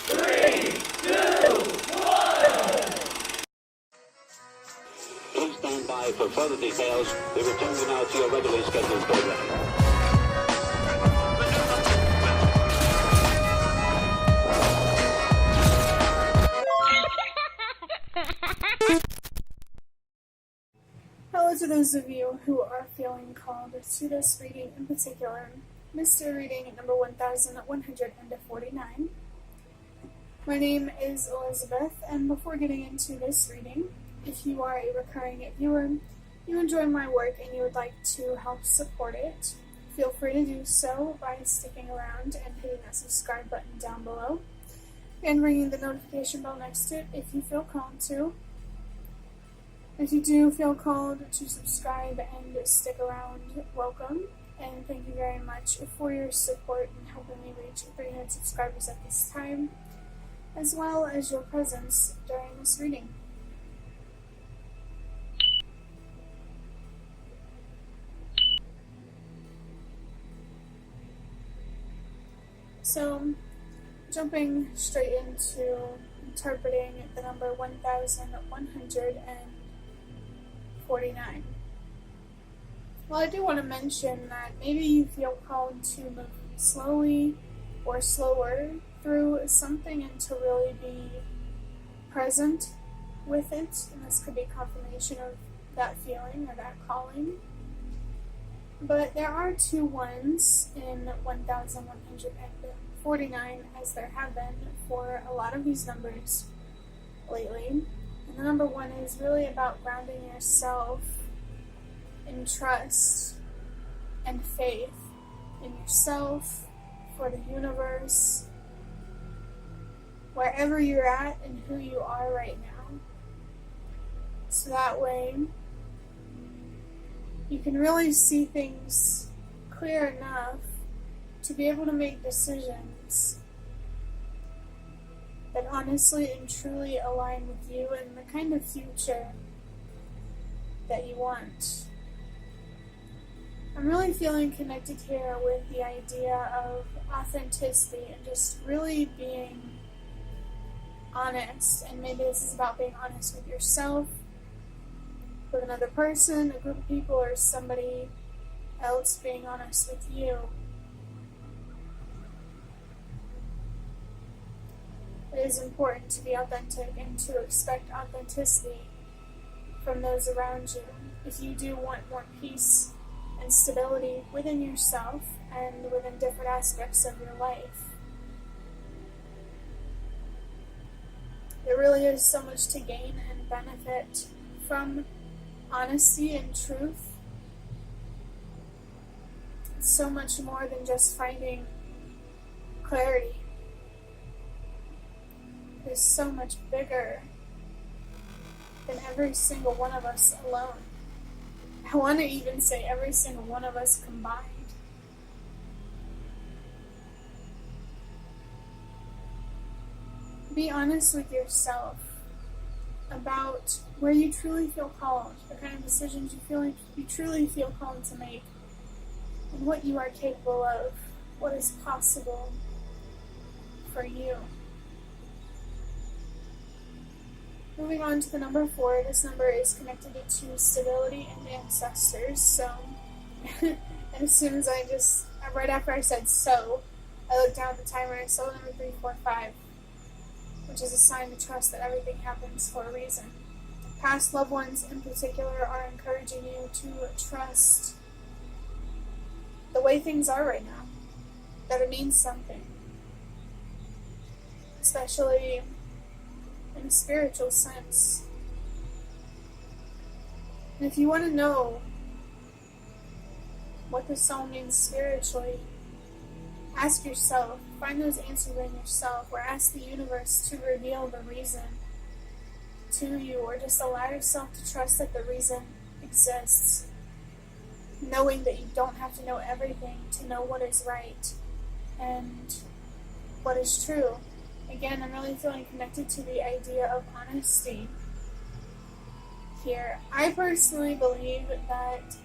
3, 2, 1. Please stand by for further details. We return you now to your regularly scheduled program. Hello to those of you who are feeling called to this reading in particular, mystery reading number 1149. My name is Elizabeth, and before getting into this reading, if you are a recurring viewer, you enjoy my work and you would like to help support it, feel free to do so by sticking around and hitting that subscribe button down below and ringing the notification bell next to it if you feel called to. If you do feel called to subscribe and stick around, welcome, and thank you very much for your support in helping me reach 300 subscribers at this time, as well as your presence during this reading. So, jumping straight into interpreting the number 1149. Well, I do want to mention that maybe you feel called to move slowly or slower through something and to really be present with it, and this could be confirmation of that feeling or that calling. But there are two ones in 1149, as there have been for a lot of these numbers lately. And the number one is really about grounding yourself in trust and faith in yourself, for the universe, wherever you're at and who you are right now. So that way, you can really see things clear enough to be able to make decisions that honestly and truly align with you and the kind of future that you want. I'm really feeling connected here with the idea of authenticity and just really being honest. And maybe this is about being honest with yourself, with another person, a group of people, or somebody else being honest with you. It is important to be authentic and to expect authenticity from those around you if you do want more peace and stability within yourself and within different aspects of your life. There really is so much to gain and benefit from honesty and truth. It's so much more than just finding clarity. It is so much bigger than every single one of us alone. I want to even say every single one of us combined. Be honest with yourself about where you truly feel called, the kind of decisions you truly feel called to make, and what you are capable of, what is possible for you. Moving on to the number 4, this number is connected to stability and ancestors. So, as soon as right after I said so, I looked down at the timer and I saw the number 345, which is a sign to trust that everything happens for a reason. Past loved ones in particular are encouraging you to trust the way things are right now, that it means something, especially in a spiritual sense. And if you want to know what this song means spiritually, ask yourself, find those answers in yourself, or ask the universe to reveal the reason to you, or just allow yourself to trust that the reason exists, knowing that you don't have to know everything to know what is right and what is true. Again, I'm really feeling connected to the idea of honesty here. I personally believe that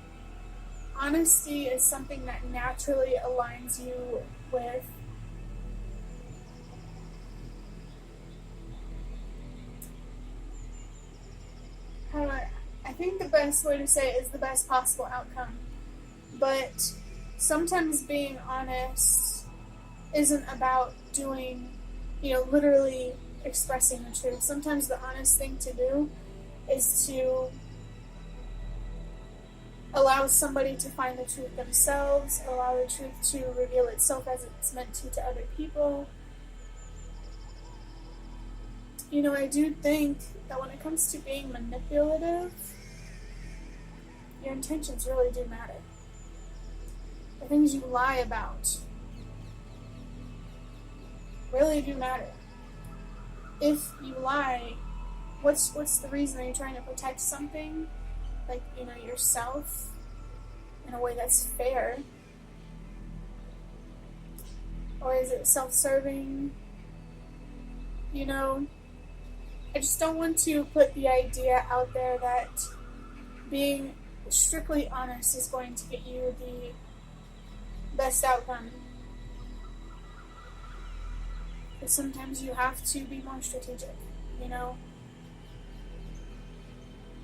honesty is something that naturally aligns you with think the best way to say it is the best possible outcome. But sometimes being honest isn't about doing, literally expressing the truth. Sometimes the honest thing to do is to allow somebody to find the truth themselves, allow the truth to reveal itself as it's meant to other people. I do think that when it comes to being manipulative, your intentions really do matter. The things you lie about really do matter. If you lie, what's the reason? Are you trying to protect something? Like, yourself in a way that's fair? Or is it self-serving? I just don't want to put the idea out there that being strictly honest is going to get you the best outcome. But sometimes you have to be more strategic,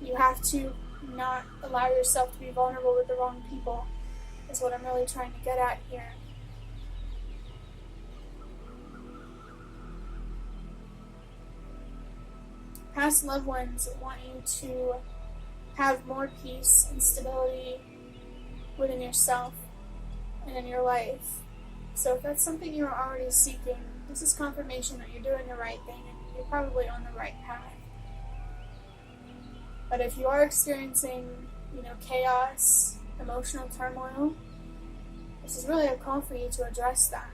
You have to not allow yourself to be vulnerable with the wrong people, is what I'm really trying to get at here. Past loved ones want you to have more peace and stability within yourself and in your life. So if that's something you're already seeking, this is confirmation that you're doing the right thing and you're probably on the right path. But if you are experiencing, chaos, emotional turmoil, this is really a call for you to address that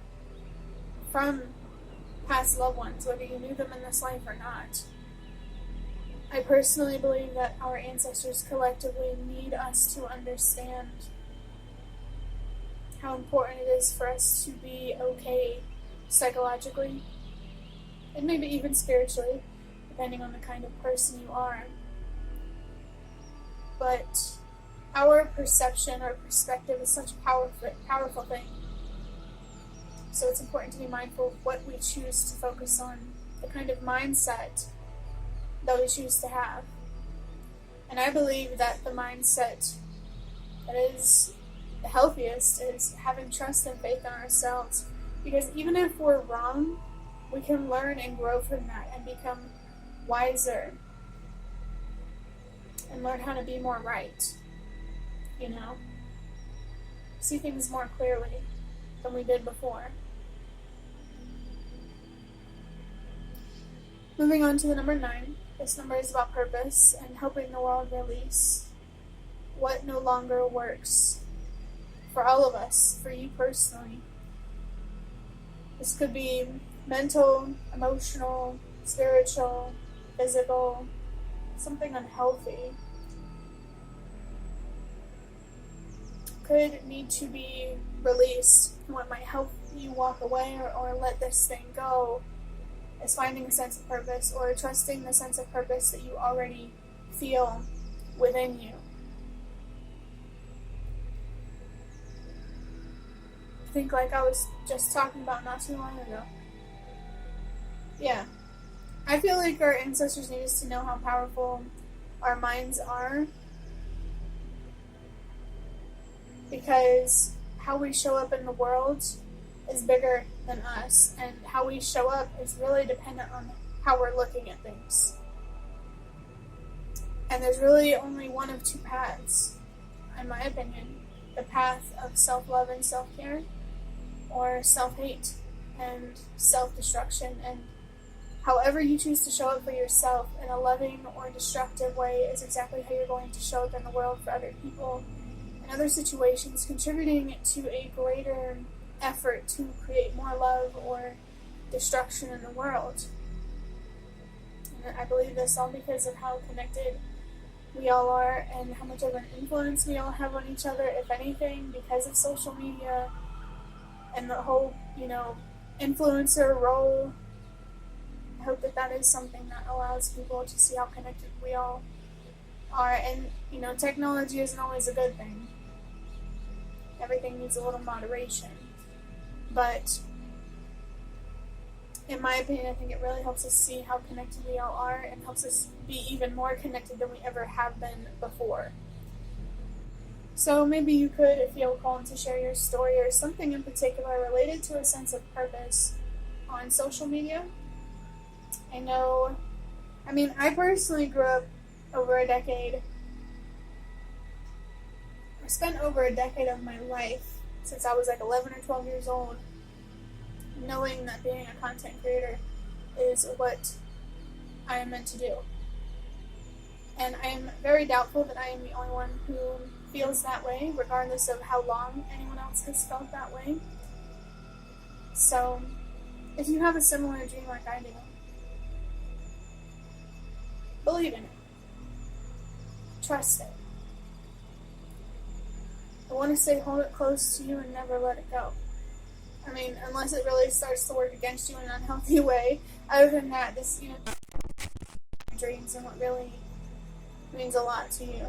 from past loved ones, whether you knew them in this life or not. I personally believe that our ancestors collectively need us to understand how important it is for us to be okay psychologically, and maybe even spiritually, depending on the kind of person you are. But our perception or perspective is such a powerful thing. So it's important to be mindful of what we choose to focus on, the kind of mindset that we choose to have. And I believe that the mindset that is the healthiest is having trust and faith in ourselves. Because even if we're wrong, we can learn and grow from that and become wiser and learn how to be more right. See things more clearly than we did before. Moving on to the number 9. This number is about purpose and helping the world release what no longer works for all of us, for you personally. This could be mental, emotional, spiritual, physical, something unhealthy. Could need to be released. What might help you walk away or let this thing go is finding a sense of purpose or trusting the sense of purpose that you already feel within you. I think like I was just talking about not too long ago. Yeah. I feel like our ancestors need us to know how powerful our minds are, because how we show up in the world is bigger than us, and how we show up is really dependent on how we're looking at things. And there's really only one of two paths, in my opinion: the path of self-love and self-care, or self-hate and self-destruction. And however you choose to show up for yourself in a loving or destructive way is exactly how you're going to show up in the world for other people in other situations, contributing to a greater effort to create more love or destruction in the world. And I believe this all because of how connected we all are and how much of an influence we all have on each other, if anything, because of social media and the whole, influencer role. I hope that is something that allows people to see how connected we all are. And, technology isn't always a good thing. Everything needs a little moderation. But in my opinion, I think it really helps us see how connected we all are and helps us be even more connected than we ever have been before. So maybe you could feel called to share your story or something in particular related to a sense of purpose on social media. I personally grew up over a decade, I spent over a decade of my life, since I was like 11 or 12 years old, knowing that being a content creator is what I am meant to do. And I am very doubtful that I am the only one who feels that way, regardless of how long anyone else has felt that way. So, if you have a similar dream like I do, believe in it. Trust it. I want to say hold it close to you and never let it go. Unless it really starts to work against you in an unhealthy way. Other than that, this, dreams and what really means a lot to you.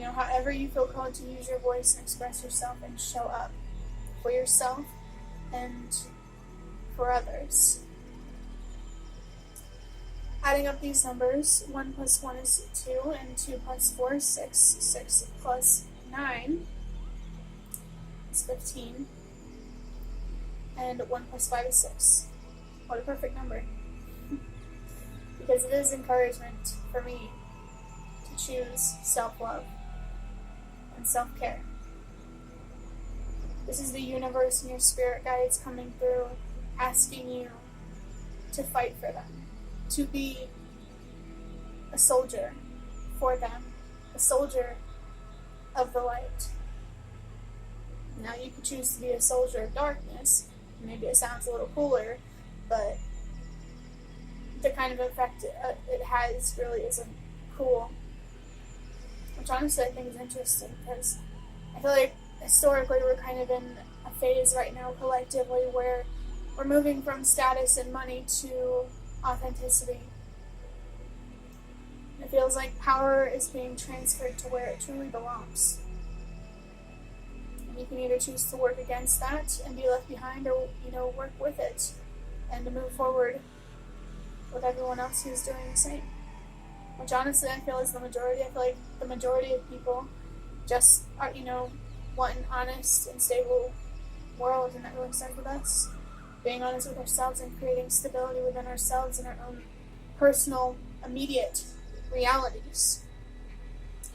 However you feel called to use your voice and express yourself and show up for yourself and for others. Adding up these numbers, 1 plus 1 is 2, and 2 plus 4 is 6, 6 plus 9 is 15, and 1 plus 5 is 6. What a perfect number. Because it is encouragement for me to choose self-love and self-care. This is the universe and your spirit guides coming through, asking you to fight for them, to be a soldier for them, a soldier of the light. Now you could choose to be a soldier of darkness. Maybe it sounds a little cooler, but the kind of effect it has really isn't cool. Which honestly I think is interesting, because I feel like historically we're kind of in a phase right now collectively where we're moving from status and money to authenticity. It feels like power is being transferred to where it truly belongs. And you can either choose to work against that and be left behind, or work with it and to move forward with everyone else who's doing the same. Which honestly I feel is the majority. I feel like the majority of people just are, want an honest and stable world, and that really starts with us. Being honest with ourselves and creating stability within ourselves and our own personal, immediate realities.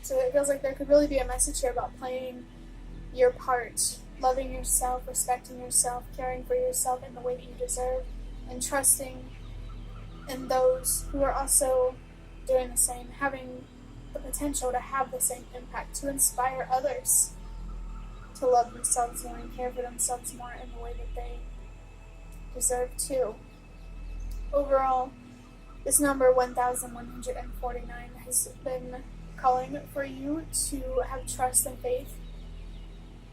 So it feels like there could really be a message here about playing your part, loving yourself, respecting yourself, caring for yourself in the way that you deserve, and trusting in those who are also doing the same, having the potential to have the same impact, to inspire others to love themselves more and care for themselves more in the way that they deserve to. Overall, this number 1149 has been calling for you to have trust and faith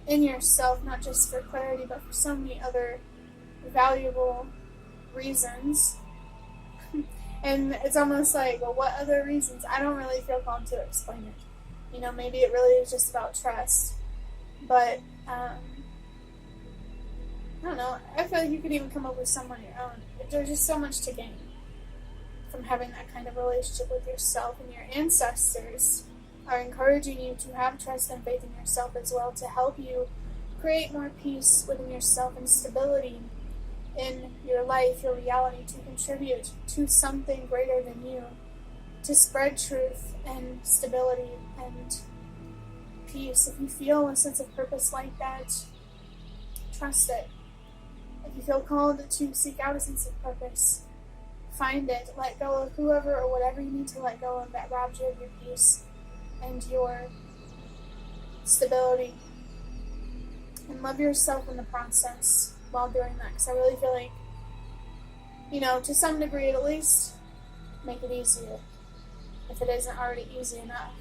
in yourself, not just for clarity, but for so many other valuable reasons. And it's almost like, well, what other reasons? I don't really feel called to explain it. Maybe it really is just about trust. But, I don't know. I feel like you could even come up with some on your own. There's just so much to gain from having that kind of relationship with yourself, and your ancestors are encouraging you to have trust and faith in yourself as well, to help you create more peace within yourself and stability in your life, your reality, to contribute to something greater than you, to spread truth and stability and peace. If you feel a sense of purpose like that, trust it. If you feel called to seek out a sense of purpose, find it. Let go of whoever or whatever you need to let go of that robs you of your peace and your stability. And love yourself in the process while doing that, because I really feel like, to some degree at least, make it easier, if it isn't already easy enough.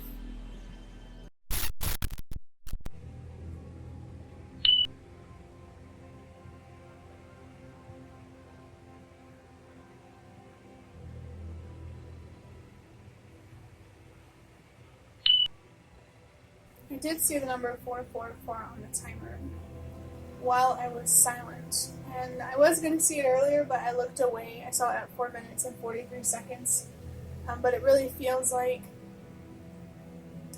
I did see the number 444 on the timer. while I was silent. And I was going to see it earlier, but I looked away. I saw it at 4 minutes and 43 seconds. But it really feels like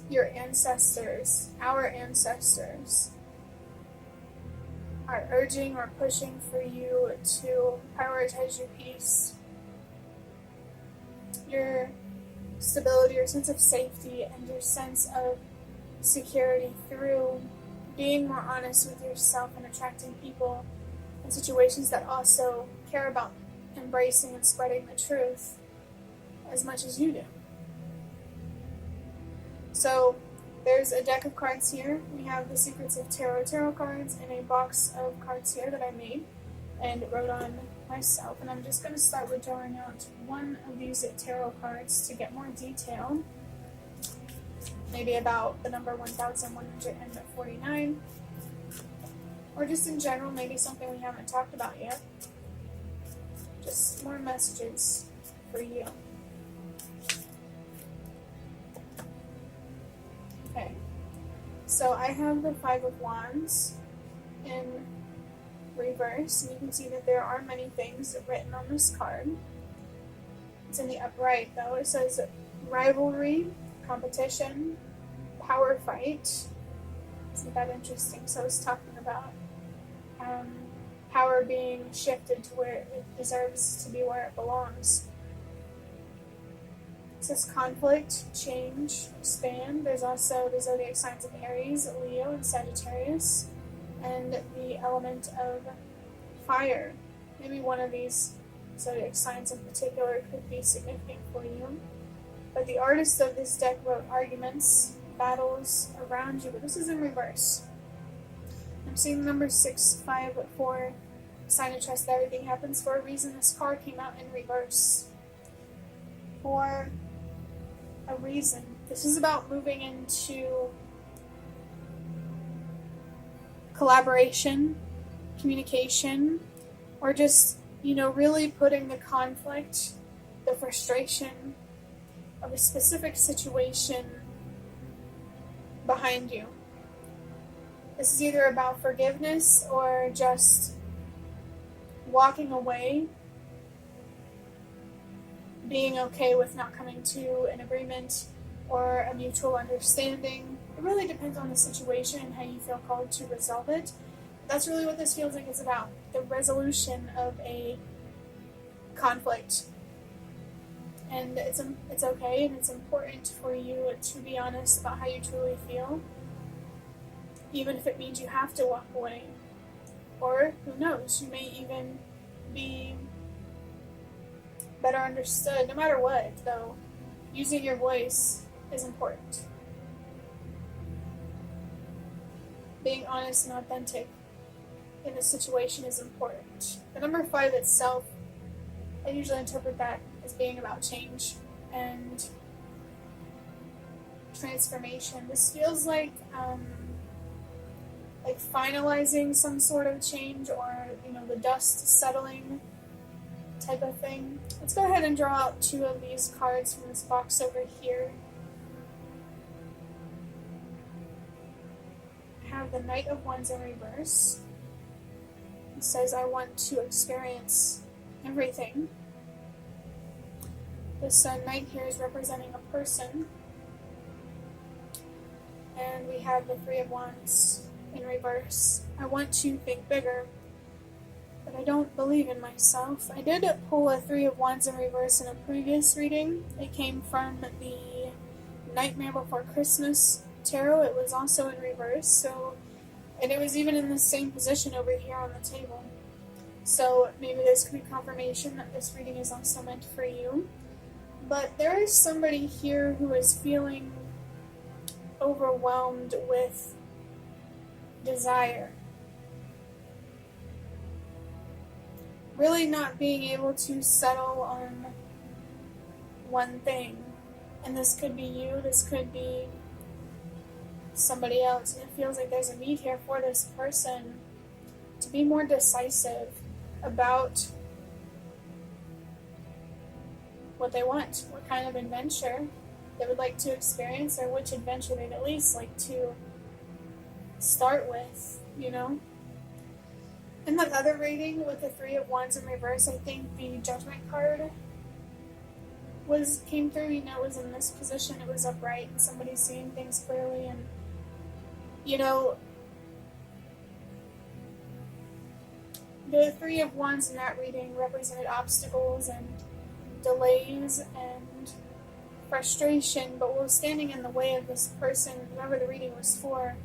your ancestors, our ancestors, are urging or pushing for you to prioritize your peace, your stability, your sense of safety, and your sense of security through being more honest with yourself and attracting people and situations that also care about embracing and spreading the truth as much as you do. So there's a deck of cards here. We have the Secrets of Tarot cards and a box of cards here that I made and wrote on myself. And I'm just going to start with drawing out one of these tarot cards to get more detail. Maybe about the number 1149. Or just in general, maybe something we haven't talked about yet. Just more messages for you. Okay, so I have the Five of Wands in reverse, and you can see that there are many things written on this card. It's in the upright, though. It says rivalry, competition, power fight. Isn't that interesting? So it's talking about power being shifted to where it deserves to be, where it belongs. It says conflict, change, expand. There's also the zodiac signs of Aries, Leo, and Sagittarius, and the element of fire. Maybe one of these zodiac signs in particular could be significant for you. But the artist of this deck wrote arguments, battles around you, but this is in reverse. I'm seeing the number 654, sign of trust that everything happens for a reason. This card came out in reverse for a reason. This is about moving into collaboration, communication, or just, really putting the conflict, the frustration of a specific situation behind you. This is either about forgiveness or just walking away, being okay with not coming to an agreement or a mutual understanding. It really depends on the situation and how you feel called to resolve it. That's really what this feels like it's about, the resolution of a conflict. And it's okay, and it's important for you to be honest about how you truly feel, even if it means you have to walk away. Or, who knows, you may even be better understood. No matter what, though, using your voice is important. Being honest and authentic in a situation is important. The number 5 itself, I usually interpret that as being about change and transformation. This feels like finalizing some sort of change, or the dust settling type of thing. Let's go ahead and draw out 2 of these cards from this box over here. I have the Knight of Wands in reverse. It says, I want to experience everything. This knight here is representing a person. And we have the Three of Wands in reverse. I want to think bigger, but I don't believe in myself. I did pull a Three of Wands in reverse in a previous reading. It came from the Nightmare Before Christmas tarot. It was also in reverse, and it was even in the same position over here on the table. So maybe this could be confirmation that this reading is also meant for you. But there is somebody here who is feeling overwhelmed with desire. Really not being able to settle on one thing. And this could be you, this could be somebody else. And it feels like there's a need here for this person to be more decisive about what they want, what kind of adventure they would like to experience, or which adventure they'd at least like to start with, In that other reading with the Three of Wands in reverse, I think the Judgment card came through. You know, it was in this position, it was upright, and somebody's seeing things clearly. And you know, the Three of Wands in that reading represented obstacles and delays and frustration, but what was standing in the way of this person, whoever the reading was for,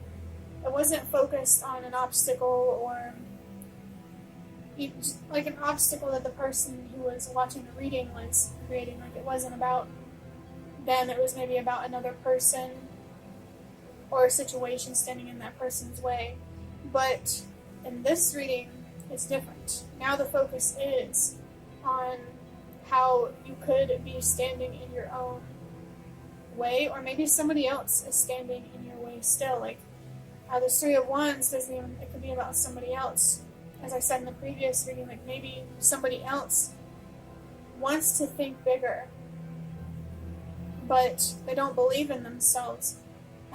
it wasn't focused on an obstacle or like an obstacle that the person who was watching the reading was creating. Like, it wasn't about them, it was maybe about another person or a situation standing in that person's way. But in this reading, it's different. Now the focus is on how you could be standing in your own way, or maybe somebody else is standing in your way still. Like, the Three of Wands doesn't even, it could be about somebody else. As I said in the previous reading, like maybe somebody else wants to think bigger, but they don't believe in themselves.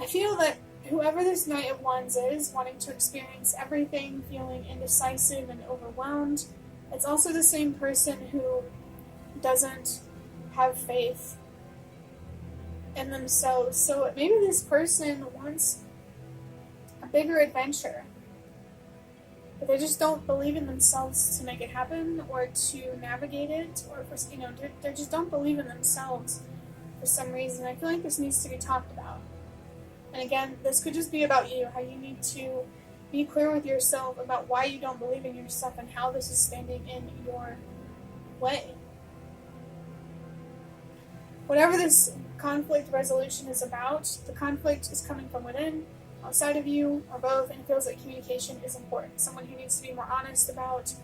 I feel that whoever this Knight of Wands is, wanting to experience everything, feeling indecisive and overwhelmed, it's also the same person who doesn't have faith in themselves. So maybe this person wants a bigger adventure, but they just don't believe in themselves to make it happen or to navigate it, or for, they just don't believe in themselves for some reason. I feel like this needs to be talked about. And again, this could just be about you, how you need to be clear with yourself about why you don't believe in yourself and how this is standing in your way. Whatever this conflict resolution is about, the conflict is coming from within, outside of you, or both, and it feels like communication is important. Someone who needs to be more honest about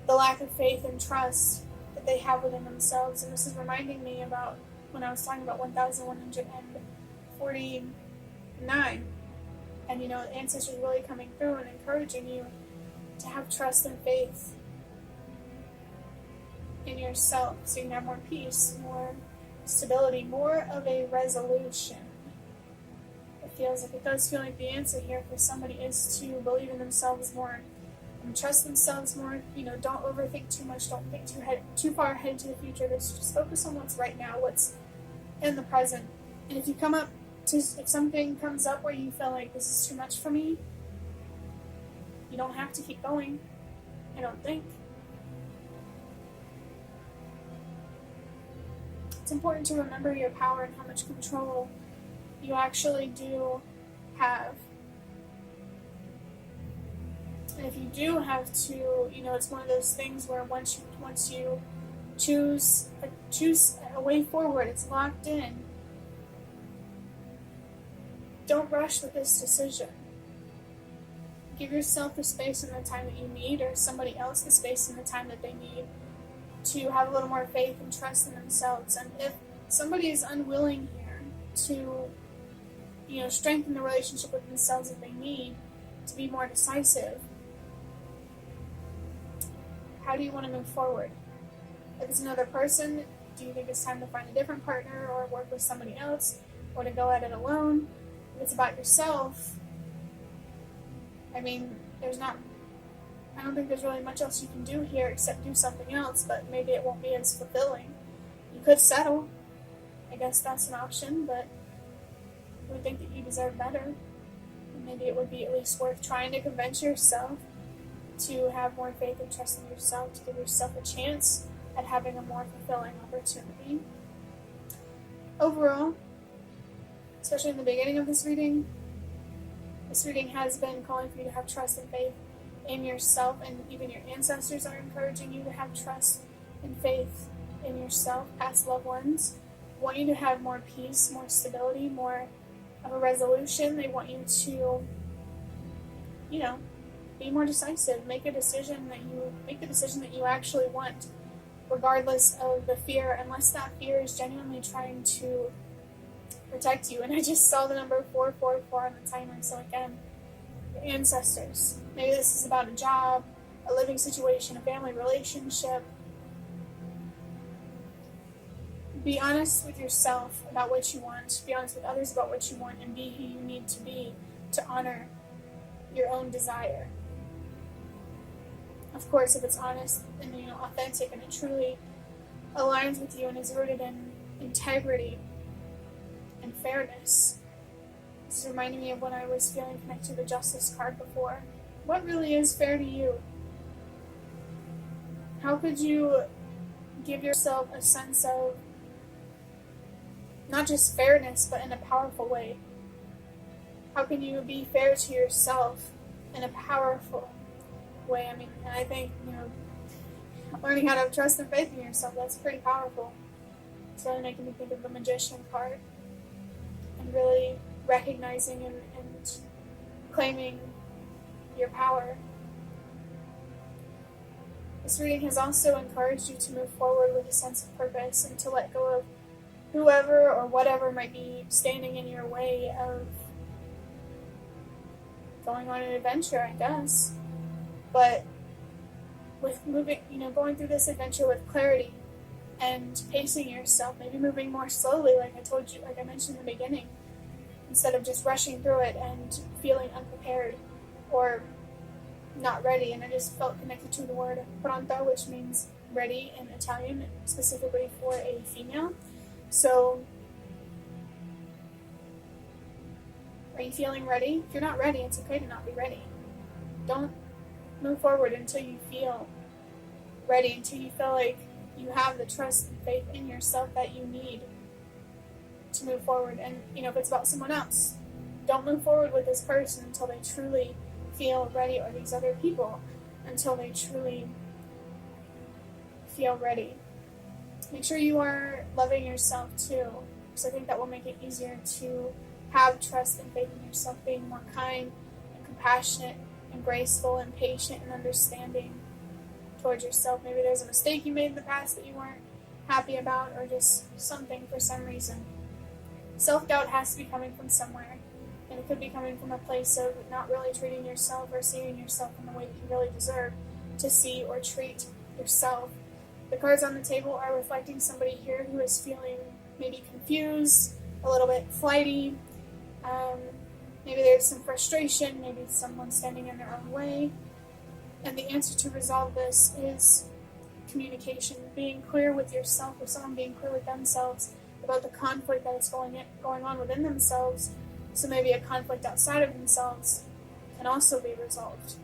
the lack of faith and trust that they have within themselves. And this is reminding me about when I was talking about 1149, and ancestors really coming through and encouraging you to have trust and faith in yourself, so you can have more peace, more stability, more of a resolution. It does feel like the answer here for somebody is to believe in themselves more and trust themselves more. Don't overthink too much, don't think too far ahead into the future. Just focus on what's right now, what's in the present. And if something comes up where you feel like this is too much for me, you don't have to keep going, I don't think. It's important to remember your power and how much control you actually do have. And if you do have to, it's one of those things where once you choose a way forward, it's locked in. Don't rush with this decision. Give yourself the space and the time that you need, or somebody else the space and the time that they need, to have a little more faith and trust in themselves. And if somebody is unwilling here to strengthen the relationship with themselves that they need to be more decisive, how do you want to move forward? If it's another person, do you think it's time to find a different partner or work with somebody else, or to go at it alone? If it's about yourself, I don't think there's really much else you can do here except do something else, but maybe it won't be as fulfilling. You could settle. I guess that's an option, but I would think that you deserve better. And maybe it would be at least worth trying to convince yourself to have more faith and trust in yourself, to give yourself a chance at having a more fulfilling opportunity. Overall, especially in the beginning of this reading has been calling for you to have trust and faith in yourself, and even your ancestors are encouraging you to have trust and faith in yourself. Past loved ones want you to have more peace, more stability, more of a resolution. They want you to, be more decisive. Make the decision that you actually want, regardless of the fear, unless that fear is genuinely trying to protect you. And I just saw the number 444 on the timer, so again, your ancestors. Maybe this is about a job, a living situation, a family relationship. Be honest with yourself about what you want. Be honest with others about what you want, and be who you need to be to honor your own desire. Of course, if it's honest and authentic and it truly aligns with you and is rooted in integrity and fairness. This is reminding me of when I was feeling connected to the justice card before. What really is fair to you? How could you give yourself a sense of not just fairness, but in a powerful way? How can you be fair to yourself in a powerful way? I mean, I think, learning how to have trust and faith in yourself, that's pretty powerful. It's really making me think of the Magician card and really recognizing and claiming your power. This reading has also encouraged you to move forward with a sense of purpose and to let go of whoever or whatever might be standing in your way of going on an adventure, I guess. But with going through this adventure with clarity and pacing yourself, maybe moving more slowly, like I mentioned in the beginning, instead of just rushing through it and feeling unprepared or not ready. And I just felt connected to the word pronto, which means ready in Italian, specifically for a female. So, are you feeling ready? If you're not ready, it's okay to not be ready. Don't move forward until you feel ready, until you feel like you have the trust and faith in yourself that you need to move forward. And, if it's about someone else, don't move forward with this person until they truly feel ready, or these other people until they truly feel ready. Make sure you are loving yourself too, because I think that will make it easier to have trust and faith in yourself, being more kind and compassionate and graceful and patient and understanding towards yourself. Maybe there's a mistake you made in the past that you weren't happy about, or just something for some reason. Self-doubt has to be coming from somewhere, and it could be coming from a place of not really treating yourself or seeing yourself in the way that you really deserve to see or treat yourself. The cards on the table are reflecting somebody here who is feeling maybe confused, a little bit flighty. Maybe there's some frustration, maybe someone standing in their own way. And the answer to resolve this is communication, being clear with yourself, or someone being clear with themselves about the conflict that is going on within themselves. So maybe a conflict outside of themselves can also be resolved.